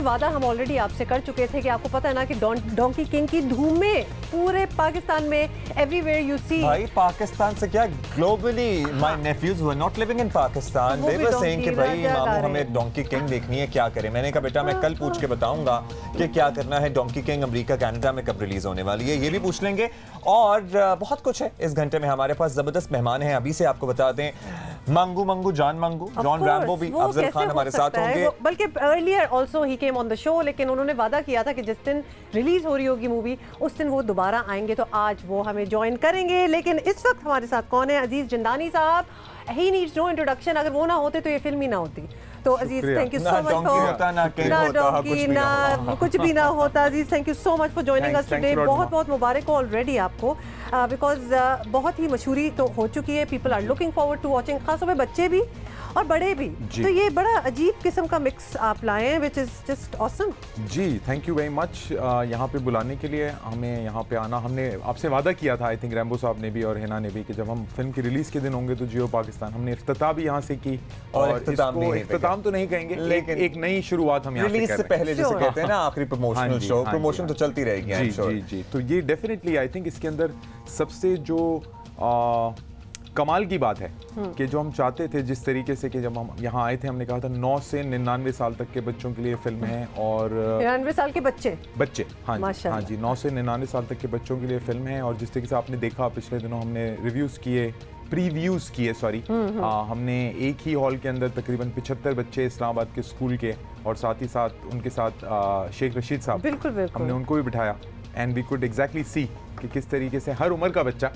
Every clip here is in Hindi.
वादा हम ऑलरेडी आपसे कर चुके थे कि आपको पता है ना कि डोंकी किंग की धूमें पूरे पाकिस्तान में एवरीवेयर यू सी। भाई पाकिस्तान से क्या globally my nephews who are not living in Pakistan they were saying कि भाई मामू हमें डोंकी किंग देखनी है, क्या करें। मैंने कहा बेटा मैं कल पूछ के बताऊंगा कि क्या करना है। डोंकी किंग अमेरिका कनाडा में कब रिलीज होने वाली है ये भी पूछ लेंगे, और बहुत कुछ है इस घंटे में। हमारे पास जबरदस्त मेहमान हैं, अभी से आपको बता दें, मंगू जॉन रैम्बो भी अफजल खान हमारे साथ होंगे। बल्कि earlier also he came on the show, लेकिन उन्होंने वादा किया था कि जिस दिन रिलीज हो रही होगी मूवी उस दिन वो दोबारा आएंगे, तो आज वो हमें ज्वाइन करेंगे। लेकिन इस वक्त हमारे साथ कौन है? अजीज जिंदानी साहब। ही नीड्स नो इंट्रोडक्शन, अगर वो ना होते तो ये फिल्म ही ना होती। तो Aziz thank you so much for ना डोंकी ना कुछ भी ना होता। Aziz thank you so much for joining us today. बहुत बहुत मुबारक हो ऑलरेडी आपको, बिकॉज बहुत ही मशहूरी तो हो चुकी है। People are looking forward to watching, खासतौर पे बच्चे भी और बड़े भी। तो ये बड़ा अजीब किस्म का मिक्स आप लाए हैं, विच इज जस्ट ऑसम। जी थैंक यू वेरी मच यहाँ पे बुलाने के लिए, हमें यहाँ पे आना। हमने आपसे वादा किया था, आई थिंक रैम्बो साहब ने भी और हिना ने भी, कि जब हम फिल्म की रिलीज के दिन होंगे तो जियो पाकिस्तान, हमने इफ्तिताह भी यहाँ से की। और इख्तिताम तो नहीं कहेंगे, लेकिन एक नई शुरुआत हम यहाँ से रिलीज से पहले जैसे कहते हैं ना आखिरी प्रमोशनल शो, प्रमोशन तो चलती रहेगी। जी तो ये डेफिनेटली आई थिंक इसके अंदर सबसे जो कमाल की बात है कि जो हम चाहते थे, जिस तरीके से कि जब हम यहाँ आए थे हमने कहा था 9 से 99 साल तक के बच्चों के लिए फिल्म है। और 99 साल के बच्चे हाँ जी 9 से 99 साल तक के बच्चों के लिए फिल्म है। और जिस तरीके से आपने देखा पिछले दिनों हमने प्रीव्यूज़ किए हमने एक ही हॉल के अंदर तकरीबन 75 बच्चे इस्लामाबाद के स्कूल के, और साथ ही साथ उनके साथ शेख रशीद साहब, बिल्कुल हमने उनको भी बिठाया। एंड वी कुड एग्जैक्टली सी कि किस तरीके से हर उम्र का बच्चा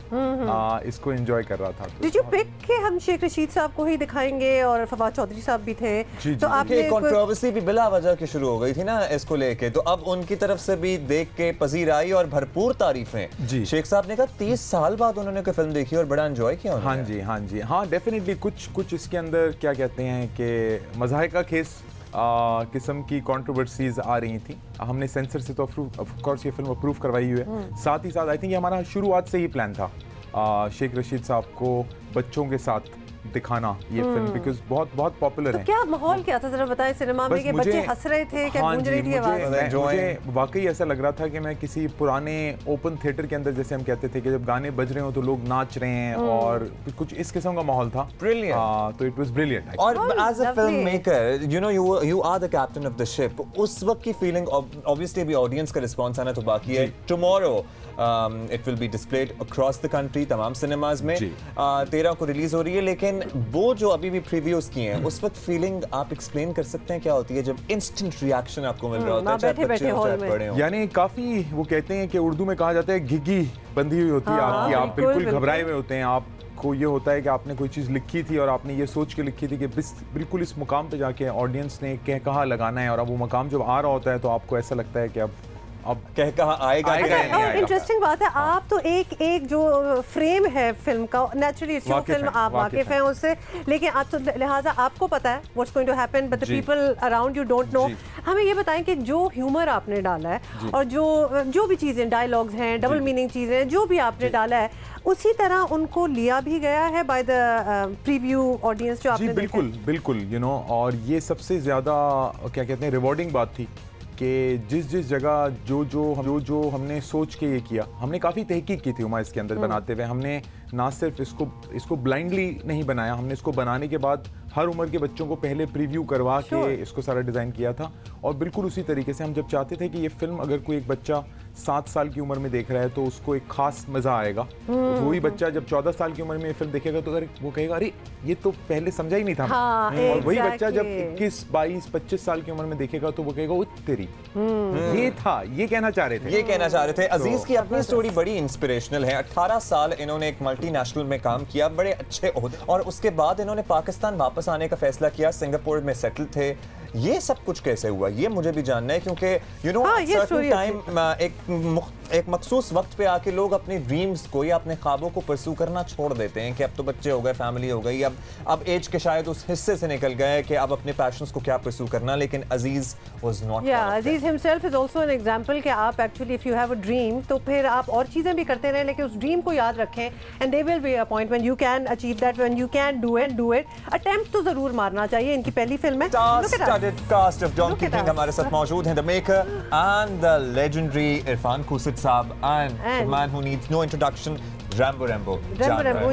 इसको एंजॉय कर रहा था। डिड यू पिक कि हम शेख रशीद साहब को ही दिखाएंगे, और फवाद चौधरी साहब भी थे। तो आपने कंट्रोवर्सी भी बिला वजह की शुरू हो गई थी ना इसको लेके, तो अब उनकी तरफ से भी देख के पजीर आई और भरपूर तारीफें। शेख साहब ने कहा 30 साल बाद उन्होंने कोई फिल्म देखी और बड़ा एंजॉय किया। हाँ डेफिनेटली कुछ इसके अंदर क्या कहते हैं कि मज़ाहिका खेस किस्म की कंट्रोवर्सीज आ रही थी। हमने सेंसर से तो ऑफ कोर्स ये फिल्म अप्रूव करवाई हुई है। साथ ही साथ आई थिंक ये हमारा शुरुआत से ही प्लान था शेख रशीद साहब को बच्चों के साथ दिखाना ये फिल्म, बिकॉज बहुत पॉपुलर है। क्या माहौल क्या था जरा बताएं सिनेमा में, कि बच्चे हंस रहे थे, क्या गूंज रही थी आवाज? मुझे वाकई ऐसा लग रहा था कि मैं किसी पुराने ओपन थिएटर के अंदर, जैसे हम कहते थे कि जब गाने बज रहे हो तो लोग नाच रहे हैं, और कुछ इस किस्म का माहौल था। ब्रिलियंट। तो इट वाज ब्रिलियंट। और as a film maker you know you are the captain of the ship. उस वक्त की फीलिंग, ऑब्वियसली अभी ऑडियंस का रिस्पांस आना तो बाकी है। Tomorrow it will be displayed across the country, तमाम सिनेमाज में 13 को रिलीज हो रही है। लेकिन वो जो अभी भी प्रीव्यूज किए हैं, उस वक्त फीलिंग आप एक्सप्लेन कर सकते हैं क्या होती है जब इंस्टेंट रिएक्शन आपको मिल रहा होता है, चाहे बच्चे हो चाहे बड़े हो? यानी काफी, वो कहते हैं कि उर्दू में कहा जाता है घिघी बंधी हुई होती है आपकी, आप बिल्कुल घबराए हुए होते हैं। आपको ये होता है कि आपने कोई चीज़ लिखी थी और आपने ये सोच के लिखी थी कि बिल्कुल इस मुकाम पे जाके ऑडियंस ने कह कहा लगाना है, और अब वो मुकाम जब आ रहा होता है तो आपको ऐसा लगता है कि अब कह कहा आएगा। इंटरेस्टिंग बात है, आप तो एक जो फ्रेम है फिल्म का, नेचुरली इट्स योर फिल्म, आप वाकिफ हैं उससे, लेकिन आप तो लिहाजा आपको पता है what's going to happen, but the people around you don't know. हमें ये बताएं कि जो ह्यूमर आपने डाला है और जो भी चीज़ें, डायलॉग्स हैं, डबल मीनिंग चीज़ें, जो भी आपने डाला है, उसी तरह उनको लिया भी गया है बाय द प्रीव्यू ऑडियंस जो आपने? बिल्कुल यू नो, और ये सबसे ज़्यादा क्या कहते हैं रिवॉर्डिंग बात थी कि जिस जगह जो हमने सोच के ये किया, हमने काफ़ी तहकीक की थी उमा इसके अंदर बनाते हुए। हमने ना सिर्फ इसको ब्लाइंडली नहीं बनाया, हमने इसको बनाने के बाद हर उम्र के बच्चों को पहले प्रीव्यू करवा के इसको सारा डिज़ाइन किया था। और बिल्कुल उसी तरीके से हम जब चाहते थे कि ये फिल्म अगर कोई एक बच्चा 7 साल की उम्र में देख रहा है तो उसको एक खास मज़ा आएगा, तो वही बच्चा जब 14 साल की उम्र में ये फिल्म देखेगा तो अगर वो कहेगा अरे ये तो पहले समझा ही नहीं था। और वही बच्चा जब 21, 22, 25 साल की उम्र में देखेगा तो वो कहेगा ओ तेरी, ये था, ये कहना चाह रहे थे। अजीज की अपनी स्टोरी बड़ी इंस्पिरेशनल है। 18 साल इन्होंने एक मल्टीनेशनल में काम किया, बड़े अच्छे ओहदे, और उसके बाद इन्होंने पाकिस्तान वापस आने का फैसला किया, सिंगापुर में सेटल थे। ये सब कुछ कैसे हुआ ये मुझे भी जानना है, क्योंकि यू नो सर्टेन टाइम एक मखसूस वक्त पे आके लोग अपने ड्रीम्स को या अपने ख्वाबों को परस्यू करना छोड़ देते हैं कि अब तो बच्चे हो गए, फैमिली हो गई, अब एज के शायद उस हिस्से से निकल गए कि अब अपने पैशंस को क्या परस्यू करना। लेकिन Aziz was not. Aziz himself is also an example कि आप actually if you have a dream तो फिर आप और चीजें भी करते रहें, लेकिन उस ड्रीम को याद रखें, and there will be a point when you can achieve that, when you can do it. Attempt तो जरूर मारना चाहिए। इनकी पहली फिल्म है, studded cast of Donkey Look at King us. हमारे साथ मौजूद हैं, the maker and the legendary Irfan Khusit साहब and the And- man who needs no introduction, Rambo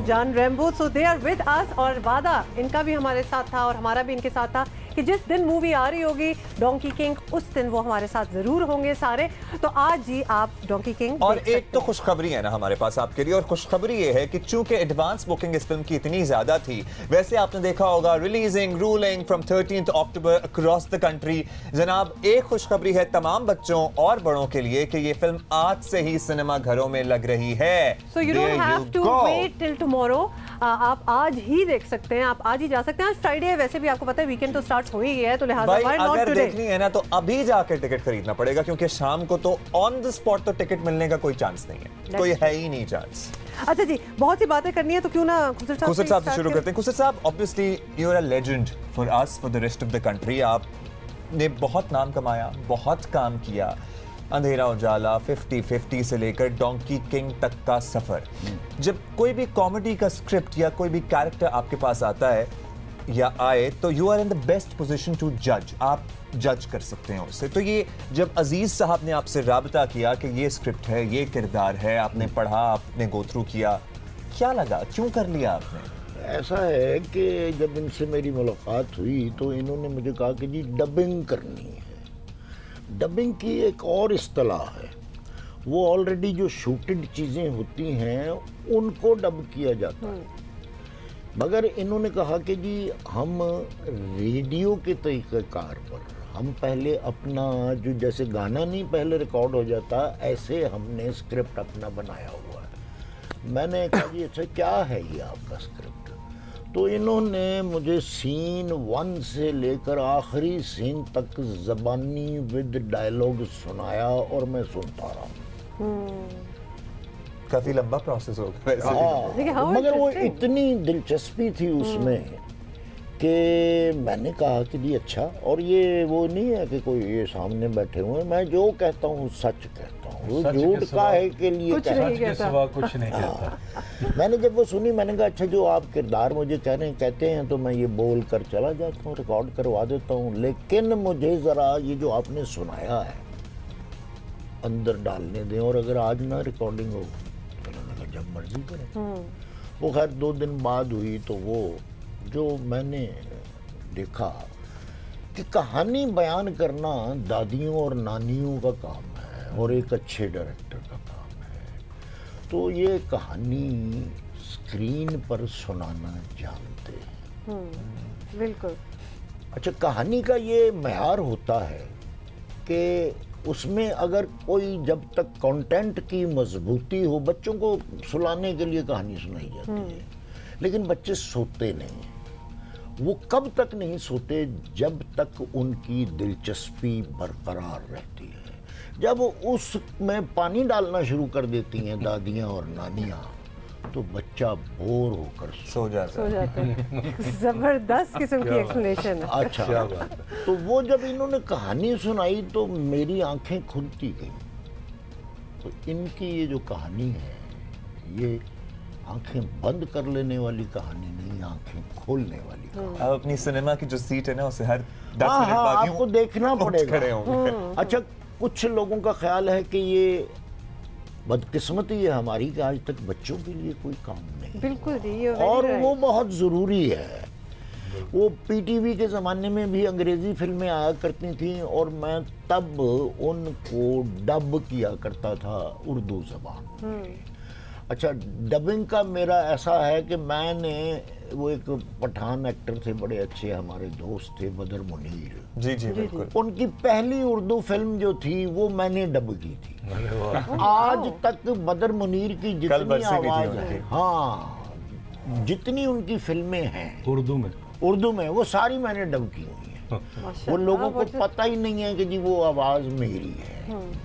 जान Rambo, so they are with us। और वादा इनका भी हमारे साथ था और हमारा भी इनके साथ था कि जिस दिन मूवी आ रही होगी डोंकी किंग, उस दिन वो हमारे साथ जरूर होंगे सारे। तो आज जी आप डोंकी किंग और देख एक सकते तो हैं। खुशखबरी है ना हमारे पास आपके लिए, और खुशखबरी ये है कि चूंकि एडवांस बुकिंग इस फिल्म की इतनी ज्यादा थी, वैसे आपने देखा होगा releasing ruling from 13th October across the country. जनाब, एक खुशखबरी है तमाम बच्चों और बड़ों के लिए कि ये फिल्म आज से ही सिनेमा घरों में लग रही है। So you There don't have you to go. wait till tomorrow। आप आज ही देख सकते हैं, आप आज ही जा सकते हैं। आज फ्राइडे है, वैसे भी आपको पता है वीकेंड तो स्टार्ट हो ही गया है, तो लिहाजा भाई why not अगर today? देखनी है ना तो अभी जाकर टिकट खरीदना पड़ेगा, क्योंकि शाम को तो ऑन द स्पॉट तो टिकट मिलने का कोई चांस नहीं है, कोई है ही नहीं चांस। अच्छा जी, बहुत सी बातें करनी है तो क्यों ना खुसर साहब खुसर साहब से start शुरू करें? करते हैं। खुसर साहब, obviously you are a legend for us, for the rest of the country. आपने बहुत नाम कमाया, बहुत काम किया, अंधेरा उजाला, 50-50 से लेकर डोंकी किंग तक का सफर। जब कोई भी कॉमेडी का स्क्रिप्ट या कोई भी कैरेक्टर आपके पास आता है या आए, तो you are in the best position to जज, आप जज कर सकते हैं उससे। तो ये जब अजीज साहब ने आपसे राबता किया कि ये स्क्रिप्ट है, ये किरदार है, आपने पढ़ा, आपने गो थ्रू किया, क्या लगा, क्यों कर लिया आपने? ऐसा है कि जब इनसे मेरी मुलाकात हुई तो इन्होंने मुझे कहा कि जी डबिंग करनी है। डबिंग की एक और इस्तेलाह है, वो ऑलरेडी जो शूटेड चीज़ें होती हैं उनको डब किया जाता है। मगर इन्होंने कहा कि जी हम रेडियो के तरीक़ेकार पर हम पहले अपना जो जैसे गाना नहीं पहले रिकॉर्ड हो जाता, ऐसे हमने स्क्रिप्ट अपना बनाया हुआ है। मैंने कहा जी अच्छा क्या है ये आपका स्क्रिप्ट? तो इन्होंने मुझे सीन 1 से लेकर आखिरी सीन तक ज़बानी विद डायलॉग सुनाया और मैं सुनता रहा। काफी लंबा प्रोसेस हो गया वैसे भी। देखिए, how मगर वो interesting। इतनी दिलचस्पी थी उसमें कि मैंने कहा कि जी अच्छा, और ये वो नहीं है कि कोई ये सामने बैठे हुए हैं, मैं जो कहता हूँ सच कहता हूँ, सच के झूठ सिवा काहे के लिए कुछ कहता नहीं सच के कहता। सिवा कुछ नहीं कहता। मैंने जब वो सुनी मैंने कहा अच्छा जो आप किरदार मुझे कहते हैं तो मैं ये बोल कर चला जाता हूँ, रिकॉर्ड करवा देता हूँ, लेकिन मुझे ज़रा ये जो आपने सुनाया है अंदर डालने दें, और अगर आज ना रिकॉर्डिंग हो तो मैंने कहा जब मर्जी करें। वो खैर 2 दिन बाद हुई तो वो जो मैंने देखा कि कहानी बयान करना दादियों और नानियों का काम है और एक अच्छे डायरेक्टर का काम है, तो ये कहानी स्क्रीन पर सुनाना जानते हैं। बिल्कुल। अच्छा, कहानी का ये मयार होता है कि उसमें अगर कोई जब तक कंटेंट की मजबूती हो, बच्चों को सुलाने के लिए कहानी सुनाई जाती है, लेकिन बच्चे सोते नहीं हैं। वो कब तक नहीं सोते? जब तक उनकी दिलचस्पी बरकरार रहती है। जब उसमें पानी डालना शुरू कर देती हैं दादियाँ और नानियाँ, तो बच्चा बोर होकर सो जाता सो है। जाते हैं। जबरदस्त किस्म की एक्सप्लेनेशन है। अच्छा, तो वो जब इन्होंने कहानी सुनाई तो मेरी आंखें खुलती गईं। तो इनकी ये जो कहानी है, ये आंखें बंद कर लेने वाली कहानी नहीं, आंखें खोलने वाली कहानी। आप अपनी सिनेमा की जो सीट है ना, उसे हर 10 हाँ, मिनट बाद आपको यूं देखना उठ पड़ेगा। खड़े होंगे। अच्छा, कुछ लोगों का ख्याल है कि ये बदकिस्मती है हमारी कि आज तक बच्चों के लिए कोई काम नहीं, बिल्कुल जी, ये very और right। वो बहुत ज़रूरी है। वो पीटीवी के ज़माने में भी अंग्रेज़ी फिल्में आया करती थीं और मैं तब उनको डब किया करता था उर्दू ज़बान। अच्छा, डबिंग का मेरा ऐसा है कि मैंने वो एक पठान एक्टर थे बड़े अच्छे, हमारे दोस्त थे, बदर मुनीर। जी जी बिल्कुल। उनकी पहली उर्दू फिल्म जो थी वो मैंने डब की थी। आज तक बदर मुनीर की कल जितनी बरसी भी थी आवाज उनकी। है, हाँ, जितनी उनकी फिल्में हैं उर्दू में वो सारी मैंने डब की हुई हैं। वो माशाल्लाह, लोगों को बहुत- पता ही नहीं है कि जी वो आवाज मेरी है।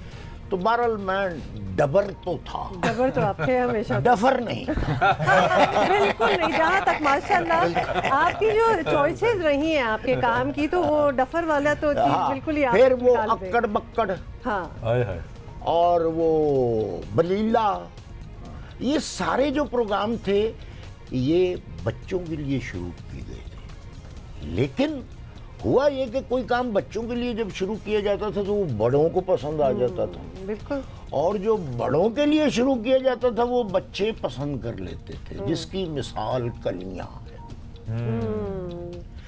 तो बहरहाल मैं डबर तो था, जबर तो आप थे हमेशा। डफर नहीं। बिल्कुल नहीं। जहाँ तक माशाल्लाह आपकी जो चॉइसेस रही हैं आपके काम की, तो वो डफर वाला तो चीज़ हाँ, बिल्कुल ही आप फिर वो निकाल दें। अक्कड़ बक्कड़ हाँ, हाय हाय। और वो बलीला, ये सारे जो प्रोग्राम थे ये बच्चों के लिए शुरू किए गए थे, लेकिन हुआ ये कि कोई काम बच्चों के लिए जब शुरू किया जाता था तो वो बड़ों को पसंद आ जाता था, बिल्कुल। और जो बड़ों के लिए शुरू किया जाता था वो बच्चे पसंद कर लेते थे, जिसकी मिसाल कलियां है।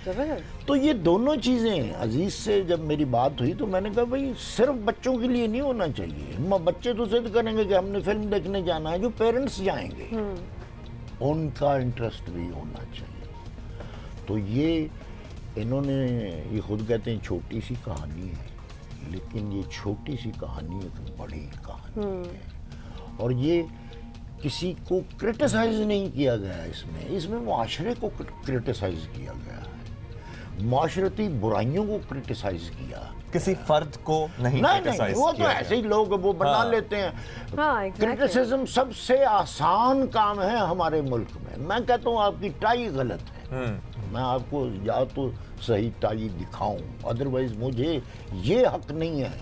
जबरदस्त। तो ये दोनों चीजें अजीज से जब मेरी बात हुई तो मैंने कहा भाई सिर्फ बच्चों के लिए नहीं होना चाहिए, बच्चे तो सिद्ध करेंगे कि हमने फिल्म देखने जाना है, जो पेरेंट्स जाएंगे उनका इंटरेस्ट भी होना चाहिए। तो ये इन्होंने, ये खुद कहते हैं छोटी सी कहानी है, लेकिन ये छोटी सी कहानी एक बड़ी कहानी है। और ये किसी को क्रिटिसाइज नहीं किया गया, इसमें मुआशरे को क्रिटिसाइज किया गया है, माशरती बुराइयों को क्रिटिसाइज किया, किसी फर्द को नहीं क्रिटिसाइज वो तो ऐसे ही लोग वो बना लेते हैं। क्रिटिसिज्म सबसे आसान काम है हमारे मुल्क में। मैं कहता हूँ आपकी टाई गलत है, मैं आपको या तो सही टाई दिखाऊं, अदरवाइज मुझे ये हक नहीं है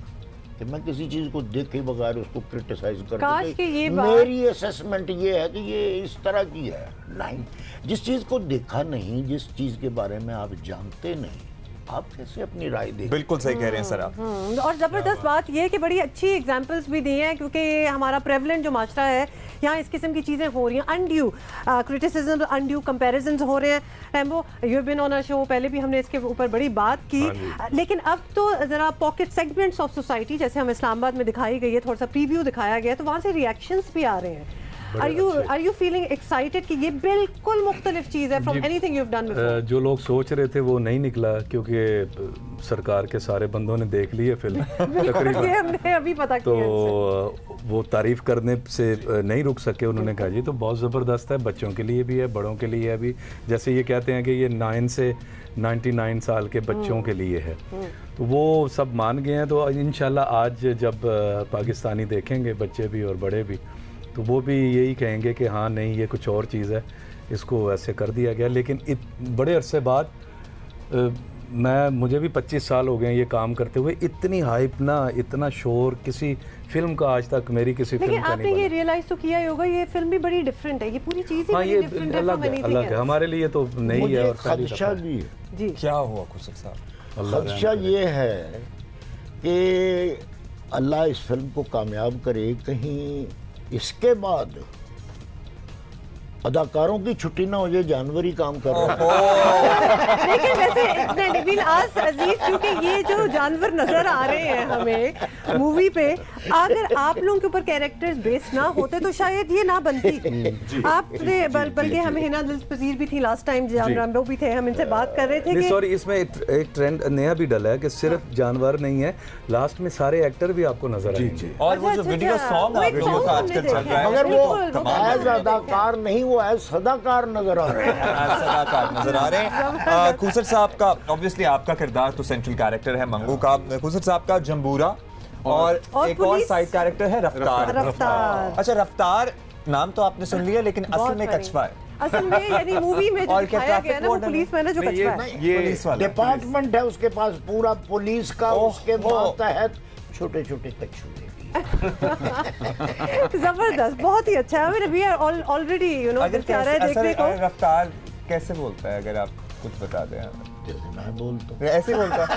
कि मैं किसी चीज को देखे बगैर उसको क्रिटिसाइज कर दूं। मेरी असेसमेंट ये है कि ये इस तरह की है। नहीं, जिस चीज को देखा नहीं, जिस चीज के बारे में आप जानते नहीं, आप कैसे अपनी राय दें? बिल्कुल सही कह रहे हैं सर आप। और ज़बरदस्त बात यह है कि बड़ी अच्छी एग्जांपल्स भी दी हैं, क्योंकि हमारा प्रेवलेंट जो माशरा है यहाँ इस किस्म की चीज़ें हो रही हैं, अनड्यू क्रिटिसिज्म, अनड्यू कंपैरिजन्स हो रहे हैं। Rambo, you have been on a show, पहले भी हमने इसके ऊपर बड़ी बात की, लेकिन अब तो ज़रा पॉकेट सेगमेंट्स ऑफ सोसाइटी, जैसे हम इस्लामाबाद में दिखाई गई है, थोड़ा सा प्रीव्यू दिखाया गया है, तो वहाँ से रिएक्शंस भी आ रहे हैं। Are you feeling excited कि ये बिल्कुल मुख्तलिफ चीज़ है from anything you've done before? जो लोग सोच रहे थे वो नहीं निकला, क्योंकि सरकार के सारे बंदों ने देख ली है फिल्म तकरीबन, ये हमने अभी पता किया। तो वो तारीफ करने से नहीं रुक सके। उन्होंने कहा जी तो बहुत ज़बरदस्त है, बच्चों के लिए भी है, बड़ों के लिए भी। जैसे ये कहते हैं कि ये 9 से 99 साल के बच्चों के लिए है, तो वो सब मान गए हैं। तो इंशाल्लाह आज जब पाकिस्तानी देखेंगे, बच्चे भी और बड़े भी, तो वो भी यही कहेंगे कि हाँ नहीं ये कुछ और चीज़ है, इसको ऐसे कर दिया गया। लेकिन बड़े अरसे बाद मुझे भी 25 साल हो गए ये काम करते हुए, इतनी हाइप ना, इतना शोर किसी फिल्म का आज तक मेरी किसी फिल्म का नहीं बना। लेकिन आपने ये रियलाइज तो किया ही होगा, ये फिल्म भी बड़ी डिफरेंट है, ये पूरी चीज़ ही बड़ी डिफरेंट है, अलग है हमारे लिए तो नहीं है। और खदशा जी क्या हुआ खुसर साहब? खदशा ये है कि अल्लाह इस फिल्म को कामयाब करे, कहीं इसके बाद अदाकारों की छुट्टी ना हो जाए, जानवर ही काम कर रहे हैं। लेकिन वैसे आज अजीज, क्योंकि ये जो जानवर नजर आ रहे हैं हमें मूवी पे, अगर आप लोगों के ऊपर कैरेक्टर्स बेस्ड ना होते तो शायद ये ना बनती। आपने बल्कि हमें हिना दिलपजीर भी थी लास्ट टाइम, जान रैम्बो भी थे, हम इनसे बात कर रहे थे कि सॉरी इसमें एक ट्रेंड नया भी डला है कि सिर्फ जानवर नहीं है, लास्ट में सारे एक्टर भी आपको नजर आएंगे। और वो जो वीडियो सॉन्ग आजकल चल रहा है, मगर वो एज अदाकार नहीं, वो एज सदाकार नजर आ रहे हैं। सदाकार नजर आ रहे हैं। खुसर साहब का ऑब्वियसली आपका किरदार तो सेंट्रल कैरेक्टर है मंगू का, खुसर साहब का जंबूरा, और एक और साइड कैरेक्टर है रफ्तार। अच्छा, रफ्तार नाम तो आपने सुन लिया, लेकिन असल में कछवा है। असल में यानी मूवी में जो दिखाया गया ना, वो पुलिस में ना जो कछवा है, ये डिपार्टमेंट है उसके पास पूरा पुलिस का, उसके तहत छोटे छोटे कछुए। जबरदस्त, बहुत ही अच्छा है। We are already you know देखने को। रफ्तार कैसे बोलता है, अगर आप कुछ बता दें? जैसे मैं बोलता हूँ ऐसे ही बोलता है।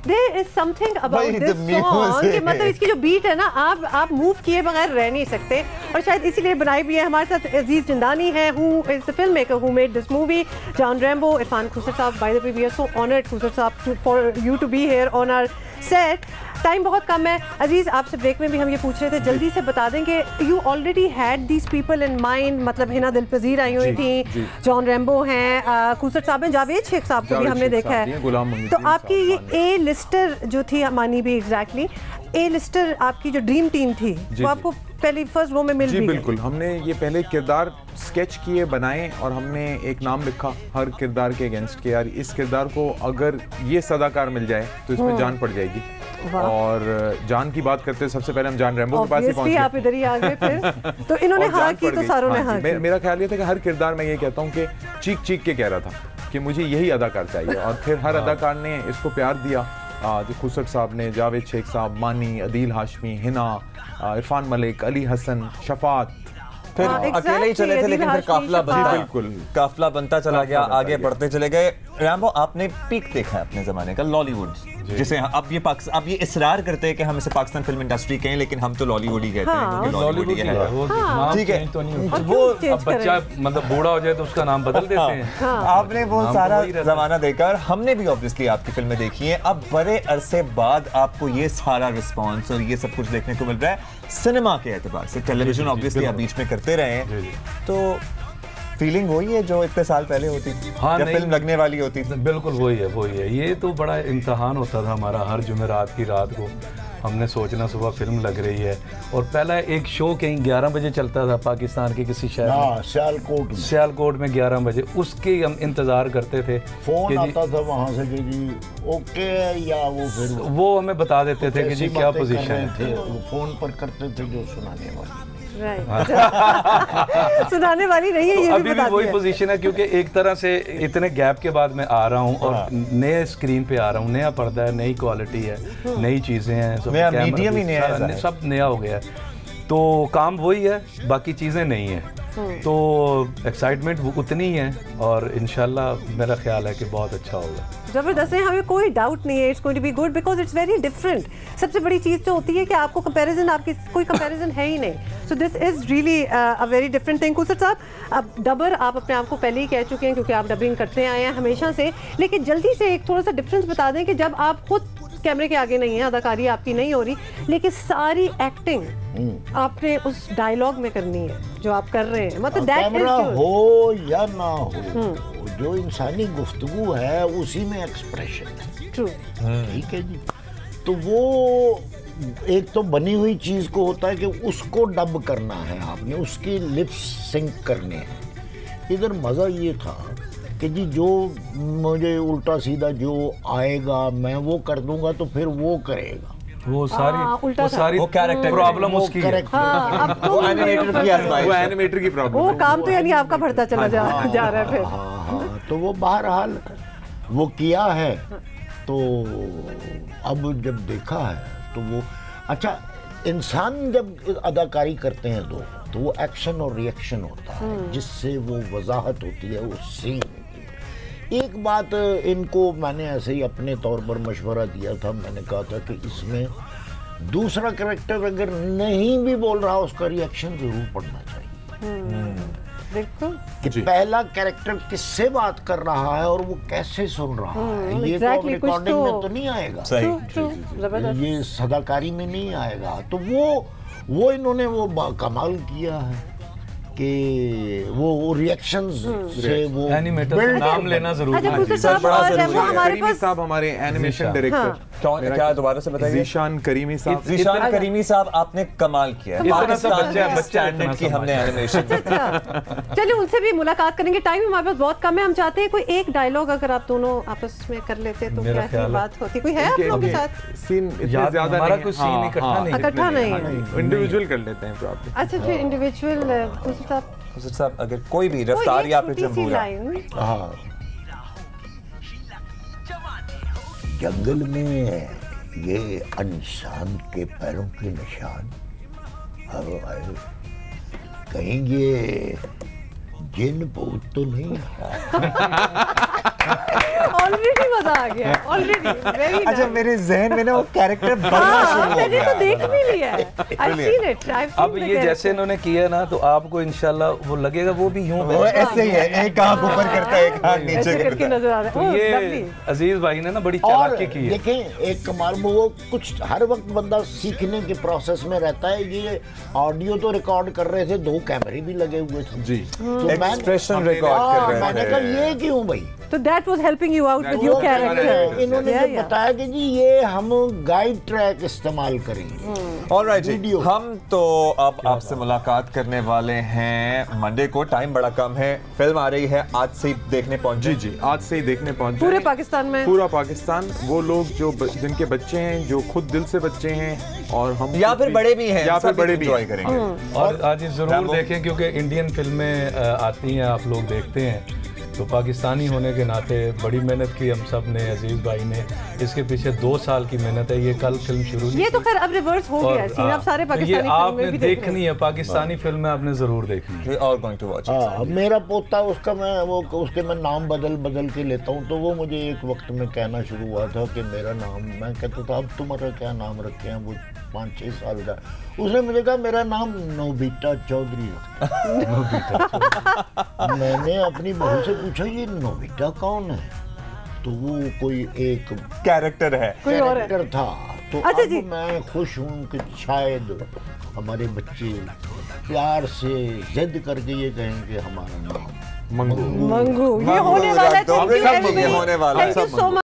There is something about this song कि मतलब इसकी जो बीट है ना, आप मूव किए बगैर रह नहीं सकते, और शायद इसीलिए बनाई भी है। हमारे साथ अजीज जिंदानी है, who is the filmmaker who made this movie, जान रैम्बो, इरफान खुसर साहब। By the way, we are so honored खुसर साहब for you to be here on our set। Time बहुत कम है अजीज, आपसे ब्रेक में भी हम ये पूछ रहे थे, जल्दी से बता दें कि you already had these people in mind, मतलब हिना दिलपजीर आई हुई थी, जॉन रैम्बो हैं, खुसर साहब हैं, जावेद शेख साहब को भी हमने देखा है। तो आपकी ये ए लिस्टर जो थी मानी भी, एग्जैक्टली ए लिस्टर आपकी जो ड्रीम टीम थी, वो आपको पहले फर्स्ट रो में मिल गई? बिल्कुल, हमने ये पहले किरदार स्केच किए, बनाए, और हमने एक नाम लिखा हर किरदार के अगेंस्ट के, यार इस किरदार को अगर ये सदाकार मिल जाए तो इसमें जान पड़ जाएगी। और जान की बात करते हैं, सबसे पहले हम जान रैम्बो के पास ही पहुंचे। आप इधर ही आ गए फिर तो इन्होंने हाँ की तो सारों ने हाँ की। मेरा ख्याल ये था कि हर किरदार मैं ये कहता हूँ कि चीख चीख के कह रहा था कि मुझे यही अदाकार चाहिए, और फिर हर अदाकार ने इसको प्यार दिया, जो खुसर साहब ने, जावेद शेख साहब, मानी, अदील हाशमी, हिना, इरफान मलिक, अली हसन, शफात, फिर अकेले ही चले थे लेकिन फिर काफिला बनता चला गया, आगे बढ़ते चले गए। रैम्बो, आपने पीक देखा है अपने जमाने का, लॉलीवुड, जिसे अब ये इसरार करते हैं कि हम इसे पाकिस्तान फिल्म इंडस्ट्री कहें, लेकिन हम तो लॉलीवुड ही कहते हैं क्योंकि लॉलीवुड ही है। ठीक है, वो अब बच्चा मतलब बूढ़ा हो जाए तो उसका नाम बदल देते हैं। आपने वो सारा जमाना देखा और हमने भी ऑब्वियसली आपकी फिल्में देखी हैं। अब बड़े अरसे बाद आपको ये सारा रिस्पॉन्स और ये सब कुछ देखने को मिल रहा है सिनेमा के एतबार से। टेलीविजन ऑब्वियसली आप बीच में करते रहे हैं, तो फीलिंग वही है जो इतने साल पहले होती थी, हाँ, जब फिल्म लगने वाली होती थी? बिल्कुल वही है। ये तो बड़ा इम्तहान होता था हमारा, हर जुमेरात की रात को हमने सोचना सुबह फिल्म लग रही है। और पहला एक शो कहीं 11 बजे चलता था पाकिस्तान के किसी शहर में, सियालकोट में 11 बजे, उसके हम इंतजार करते थे। फोन आता था वहाँ से कि जी ओके, या वो फिर वो हमें बता देते थे कि जी क्या पोजीशन है। फोन पर करते थे जो सुनाने वाली सुनाने वाली नहीं है, ये अभी भी वही पोजीशन है, क्योंकि एक तरह से इतने गैप के बाद मैं आ रहा हूँ और नए स्क्रीन पे आ रहा हूँ, नया पर्दा है, नई क्वालिटी है, नई चीज़ें हैं, मीडियम ही नया है, सब नया हो गया है। तो काम वही है, बाकी चीज़ें नहीं हैं, तो एक्साइटमेंट उतनी ही है और इंशाल्लाह मेरा ख्याल है कि बहुत अच्छा होगा। जबरदस्त है, हमें कोई डाउट नहीं है, it's going to be good because it's very different. सबसे बड़ी चीज़ तो होती है कि आपको कंपैरिजन, आपकी कोई कंपैरिजन है ही नहीं। So this is really a very different thing. खुसर साहब, अब डबर आप अपने आप को पहले ही कह चुके हैं क्योंकि आप डबिंग करते आए हैं हमेशा से, लेकिन जल्दी से एक थोड़ा सा डिफरेंस बता दें कि जब आप खुद कैमरे के आगे नहीं है, अदाकारी आपकी नहीं हो रही, लेकिन सारी एक्टिंग आपने उस डायलॉग में करनी है जो आप कर रहे हैं, मतलब कैमरा हो या ना हो, जो इंसानी गुफ्तगू है उसी में एक्सप्रेशन है। ट्रू, ठीक है जी। तो वो एक तो बनी हुई चीज को होता है कि उसको डब करना है, आपने उसकी लिप्स सिंक करने हैं। इधर मजा ये था कि जी जो मुझे उल्टा सीधा जो आएगा मैं वो कर दूंगा, तो फिर वो करेगा, वो सारी कैरेक्टर प्रॉब्लम उसकी है। वो एनिमेटर की प्रॉब्लम, वो काम तो यानी आपका बढ़ता चला जा रहा है फिर। हाँ, तो वो बहरहाल वो किया है। तो अब जब देखा है तो वो अच्छा, इंसान जब अदाकारी करते हैं तो वो एक्शन और रिएक्शन होता है, जिससे वो वजाहत होती है उस सीन की। एक बात इनको मैंने ऐसे ही अपने तौर पर मशवरा दिया था, मैंने कहा था कि इसमें दूसरा कैरेक्टर अगर नहीं भी बोल रहा उसका रिएक्शन जरूर पड़ना चाहिए। कि पहला कैरेक्टर किससे बात कर रहा है और वो कैसे सुन रहा है, ये तो रिकॉर्डिंग में तो नहीं आएगा, ये सदाकारी में नहीं आएगा। तो वो इन्होंने वो का किया है कि वो रिएक्शंस से वो एनिमेटर नाम लेना जरूरी है। सर बड़ा जरूरी है। करीमी साहब हमारे एनिमेशन डायरेक्टर, क्या दोबारा से बताइए? ज़ीशान करीमी साहब। ज़ीशान करीमी साहब, आपने कमाल किया है, पाकिस्तान में स्टैंडर्ड की हमने एनिमेशन। चलिए उनसे भी मुलाकात करेंगे, टाइम हमारे पास बहुत कम है। हम चाहते हैं कोई एक डायलॉग अगर आप दोनों आपस में कर लेते तो क्या ही बात होती। कोई है आप लोगों के साथ? सीन इतने ज्यादा नहीं, कुछ सीन इकट्ठा नहीं, इंडिविजुअल कर लेते हैं प्रॉब्लम। अच्छा फिर इंडिविजुअल खुसर साहब, अगर कोई भी रफ्तार या फिर हाँ, जंगल में ये इंसान के पैरों के निशान, कहीं ये जिन भूत तो नहीं? ऑलरेडी मजा आ गया, ऑलरेडी वेरी नाइस। अच्छा, मेरे ज़हन में ना वो कैरेक्टर बनना शुरू हो मैंने गया। तो देख भी लिया है, I've seen it, I've seen अब the ये जैसे character। इन्होंने किया ना, तो आपको इंशाल्लाह वो लगेगा वो भी यूं वो ऐसे ही है, एक आंख ऊपर करता है, एक आंख नीचे ऐसे करके करता है। नजर आ रहा तो है। ये lovely। अजीज भाई ने ना बड़ी और चालाकी की है। देखें, एक कमाल वो कुछ हर वक्त बंदा सीखने के प्रोसेस में रहता है। ये ऑडियो तो रिकॉर्ड कर रहे थे, 2 कैमरे भी लगे हुए थे जी, तो एक्सप्रेशन रिकॉर्ड कर रहे मैंने कहा ये क्यों भाई? तो that was helping you out with your वो character। इन्होंने Yeah, जो yeah। बताया कि जी ये हम गाइड ट्रैक इस्तेमाल करेंगे। ऑलराइट जी, वीडियो। हम तो अब आपसे मुलाकात करने वाले हैं मंडे को। टाइम बड़ा कम है, फिल्म आ रही है, आज से ही देखने पहुंचे। जी, आज से ही देखने पहुंचे पूरे पाकिस्तान में, पूरा पाकिस्तान। वो लोग जो जिनके बच्चे हैं, जो खुद दिल से बच्चे हैं, और हम या फिर बड़े भी हैं, या फिर बड़े भी एंजॉय करेंगे। और आज जरूर देखें क्योंकि इंडियन फिल्में आती हैं, आप लोग देखते हैं, तो पाकिस्तानी होने के नाते बड़ी मेहनत की हम सब ने, अजीज भाई ने। इसके पीछे 2 साल की मेहनत है। ये कल फिल्म शुरू नहीं ये तो खैर अब रिवर्स हो गया है सीन, अब सारे पाकिस्तानी ये फिल्में आपने भी देख देखनी है, पाकिस्तानी फिल्में आपने जरूर देखनी है। We are going to watch it. हाँ, मेरा पोता उसका उसके मैं नाम बदल के लेता हूँ, तो वो मुझे एक वक्त में कहना शुरू हुआ था कि मेरा नाम, मैं कहता था अब तुम्हारा क्या नाम रखे हैं, वो 5-6 साल का। उसने मुझे कहा मेरा नाम नोबिता चौधरी है। मैंने अपनी बहू से पूछा ये नोबिता कौन है, तो वो कोई एक कैरेक्टर है। कोई और है। कैरेक्टर था। तो अच्छा अब जी। मैं खुश हूँ कि शायद हमारे बच्चे प्यार से जिद करके ये कहेंगे हमारा नाम मंगू। मंगू, ये मंगू होने वाला है। रख दो, Thank you सब everybody. ये होने वाला है, Thank you सब so मंगू।